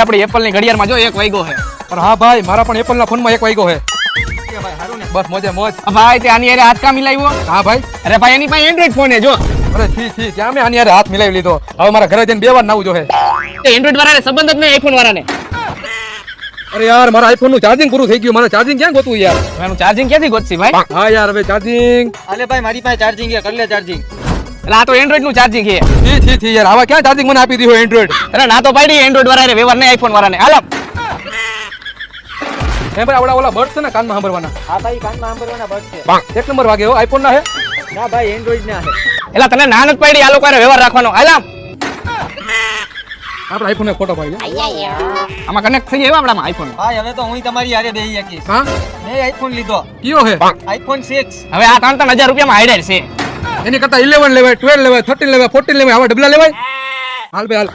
આપણી એપલ ની ઘડિયાળમાં જો 1 વાગ્યો છે. પણ હા ભાઈ મારા પણ એપલ ના ફોન માં 1 વાગ્યો છે. બસ મોજે મોજ. ભાઈ તે આની હારે હાથ કા મિલાવ્યો? હા ભાઈ. અરે ભાઈ એની પાસે એન્ડ્રોઈડ ફોન છે જો. અરે છી ક્યાં મેં આની હારે હાથ મિલાવી લીધો. હવે મારા ઘરે જઈને 2 વાર નાવું જોહે. તે એન્ડ્રોઈડ વાળાને સંબંધ જ નહીં આઈફોન વાળાને. અરે યાર મારા આઈફોન નું ચાર્જિંગ પૂરું થઈ ગયું. મને ચાર્જિંગ ક્યાં ગોતું યાર? એનું ચાર્જિંગ ક્યાંથી ગોતશી ભાઈ? હા યાર હવે ચાર્જિંગ. અલે ભાઈ મારી પાસે ચાર્જિંગ છે, કર લે ચાર્જિંગ. એટલે આ તો એન્ડ્રોઈડ નું ચાર્જિંગ છે. છી યાર આવા ક્યાં ચાર્જિંગ મને આપી દીધો એન્ડ્રોઈડ? અરે ના તો પાડી એન્ડ્રોઈડ વાળાને વ્યવહાર નહીં આઈફોન વાળાને. હાલો હે ભાઈ ઓલા બર્ડ છે ને કાનમાં સાંભળવાના. હા ભાઈ કાનમાં સાંભળવાના બસ છે. 1 નંબર વાગે હો આઈફોન ના હે. ના ભાઈ એન્ડ્રોઈડ ના છે. એટલે તને ના નથી પાડી આ લોકો વ્યવહાર રાખવાનો. હાલો આપણે આઈફોન ને ફોટો પાડી લે. આમાં કનેક્ટ થઈ જાય આપણામાં આઈફોન. ભાઈ હવે તો હું તમારી હારે બેહી શકીશ. હા મેં આઈફોન લીધો, કયો હે? આઈફોન 6. હવે આ 3,000 રૂપિયામાં હાઈડર છે. એની કરતા 11 લેવાય, 12 લેવાય, 13 લેવાય, 14 લેવાય, આવા ડબલા લેવાય. હાલ ભાઈ હાલ.